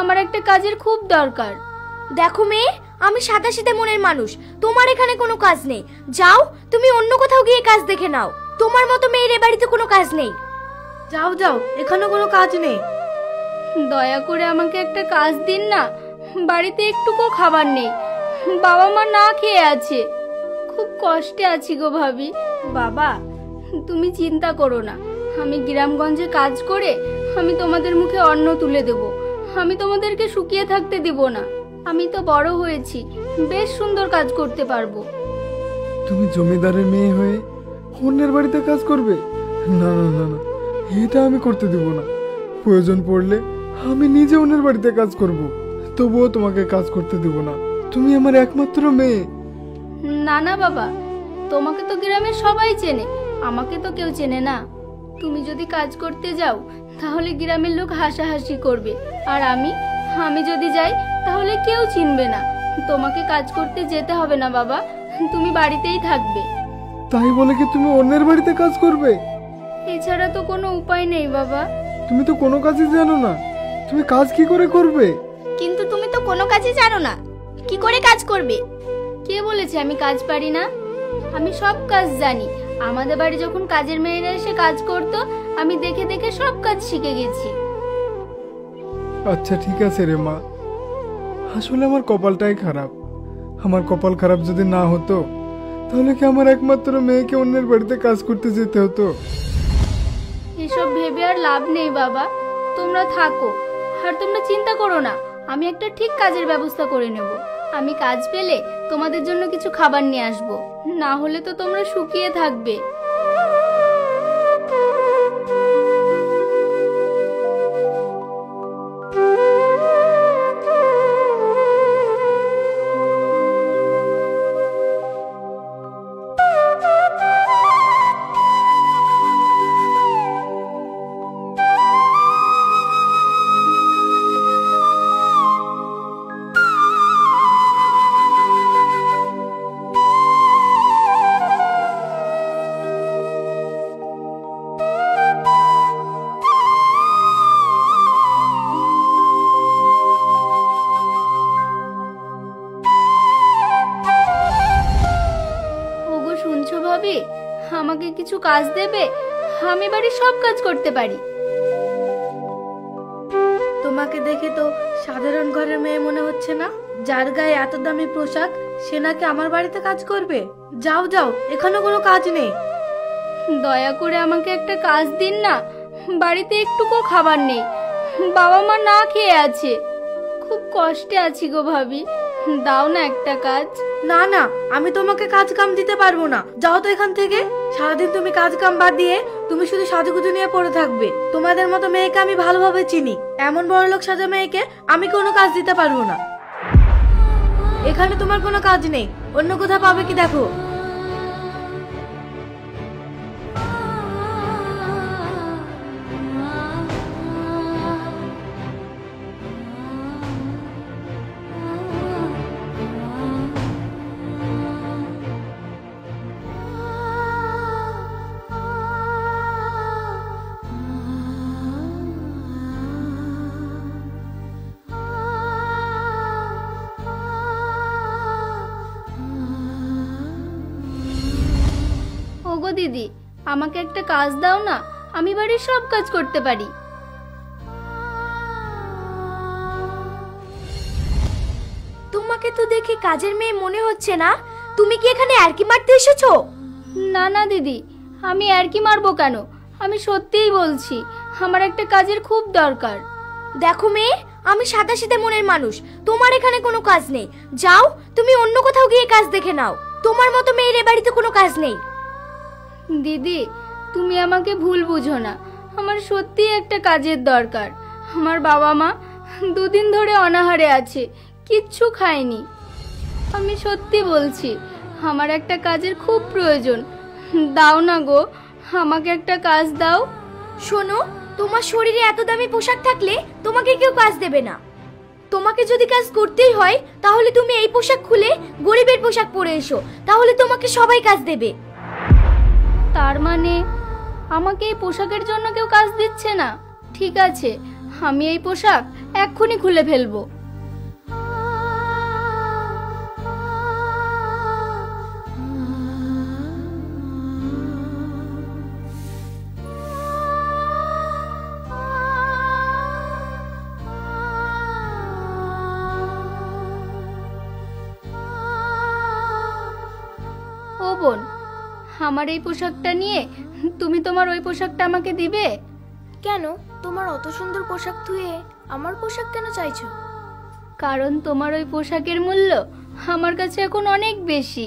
আমার একটা কাজের খুব দরকার। দেখো মেয়ে, আমি সাদাসিধে মনের মানুষ, তোমার এখানে কোনো কাজ নেই। যাও, তুমি অন্য কোথাও গিয়ে কাজ দেখে নাও। তোমার মতো মেয়ের এ বাড়িতে কোনো কাজ নেই। যাও যাও, এখানে কোনো কাজ নেই। দয়া করে আমাকে একটা কাজ দিন না, বাড়িতে একটুকু খাবার নেই, বাবা মা না খেয়ে আছে, খুব কষ্টে আছি গো ভাবি। বাবা, তুমি চিন্তা করো না, আমি গ্রামগঞ্জে কাজ করে আমি তোমাদের মুখে অন্ন তুলে দেব। আমি তোমাদেরকে শুকিয়ে থাকতে দিব না। আমি তো বড় হয়েছি, বেশ সুন্দর কাজ করতে পারবো। তুমি জমিদারের মেয়ে হয়ে অন্যের বাড়িতে কাজ করবে? না না না না, এটা আমি করতে দেব না। প্রয়োজন পড়লে আমি নিজে অন্যের বাড়িতে কাজ করব, তবুও তোমাকে কাজ করতে দেব না। তুমি আমার একমাত্র মেয়ে। না না বাবা, তোমাকে তো গ্রামের সবাই চেনে, আমাকে তো কেউ চেনে না। তুমি যদি কাজ করতে যাও তাহলে গ্রামের লোক হাসাহাসি করবে, আর আমি যদি যাই তাহলে কেউ চিনবে না। তোমাকে কাজ করতে যেতে হবে না বাবা, তুমি বাড়িতেই থাকবে। তাই বলে কি তুমি অন্যের বাড়িতে কাজ করবে? এছাড়া তো কোনো উপায় নেই বাবা। তুমি তো কোনো কাজই জানো না, তুমি কাজ কি করে করবে? কিন্তু তুমি তো কোনো কাজই জানো না, কি করে কাজ করবে? কে বলেছে আমি কাজ পারি না? আমি সব কাজ জানি। আমাদের বাড়ি যখন কাজের মেয়েরা এসে কাজ করতো, আমি দেখে দেখে সব কাজ শিখে গেছি। আচ্ছা ঠিক আছে রে মা, আসলে আমার কপালটাই খারাপ। আমার কপাল খারাপ যদি না হতো তাহলে কি আমার একমাত্র মেয়েকে অন্যের বাড়িতে কাজ করতে যেতে হতো? এসব ভেবে আর লাভ নেই বাবা, তোমরা থাকো আর তোমরা চিন্তা করো না, আমি একটা ঠিক কাজের ব্যবস্থা করে নেব। আমি কাজ পেলে তোমাদের জন্য কিছু খাবার নিয়ে আসবো, না হলে তো তোমরা শুকিয়ে থাকবে। আমাকে কিছু কাজ দেবে? আমি বাড়ির সব কাজ করতে পারি। তোমাকে দেখে তো সাধারণ ঘরের মেয়ে মনে হচ্ছে না। যার গায়ে এত দামি পোশাক, সে নাকি আমার বাড়িতে কাজ করবে? যাও যাও, এখানে কোনো কাজ নেই। দয়া করে আমাকে একটা কাজ দিন না, বাড়িতে একটুকু খাবার নেই, বাবা মা না খেয়ে আছে, খুব কষ্টে আছি গো ভাবি। দাও না একটা কাজ। না না, আমি তোমাকে কাজ কাম দিতে পারবো না। যাও তো এখান থেকে। সারাদিন তুমি কাজ কাম বাদ দিয়ে তুমি শুধু সাজুগুজু নিয়ে পড়ে থাকবে। তোমাদের মতো মেয়েকে আমি ভালোভাবে চিনি। এমন বড় লোক সাজা মেয়েকে আমি কোনো কাজ দিতে পারবো না। এখানে তোমার কোনো কাজ নেই, অন্য কোথাও পাবে কি দেখো। ওগো দিদি, আমাকে একটা কাজ দাও না, আমি বাড়ির সব কাজ করতে পারি। তোমাকে তো দেখে কাজের মেয়ে মনে হচ্ছে না। তুমি কি এখানে আরকি মারতে এসেছো? না না দিদি, আমি আরকি মারবো কেন? আমি সত্যিই বলছি, আমার একটা কাজের খুব দরকার। দেখো মেয়ে, আমি সাদাসিধে মনের মানুষ, তোমার এখানে কোনো কাজ নেই। যাও, তুমি অন্য কোথাও গিয়ে কাজ দেখে নাও। তোমার মতো মেয়ের এ বাড়িতে কোনো কাজ নেই। দিদি, তুমি আমাকে ভুল বুঝো না, আমার সত্যি একটা কাজের দরকার। আমার বাবা মা দুদিন ধরে অনাহারে আছে, কিচ্ছু খায়নি। আমি সত্যি বলছি, আমার একটা কাজের খুব প্রয়োজন। দাও না গো, আমাকে একটা কাজ দাও। শোনো, তোমার শরীরে এত দামি পোশাক থাকলে তোমাকে কেউ কাজ দেবে না। তোমাকে যদি কাজ করতেই হয় তাহলে তুমি এই পোশাক খুলে গরিবের পোশাক পরে এসো, তাহলে তোমাকে সবাই কাজ দেবে। তার মানে আমাকে এই পোশাকের জন্য কেউ কাজ দিচ্ছে না? ঠিক আছে, আমি এই পোশাক এক্ষুনি খুলে ফেলবো। ও বোন, আমার এই পোশাকটা নিয়ে তুমি তোমার ওই পোশাকটা আমাকে দিবে? কেন, তোমার অত সুন্দর পোশাক ধুয়ে আমার পোশাক কেন চাইছো? কারণ তোমার ওই পোশাকের মূল্য আমার কাছে এখন অনেক বেশি।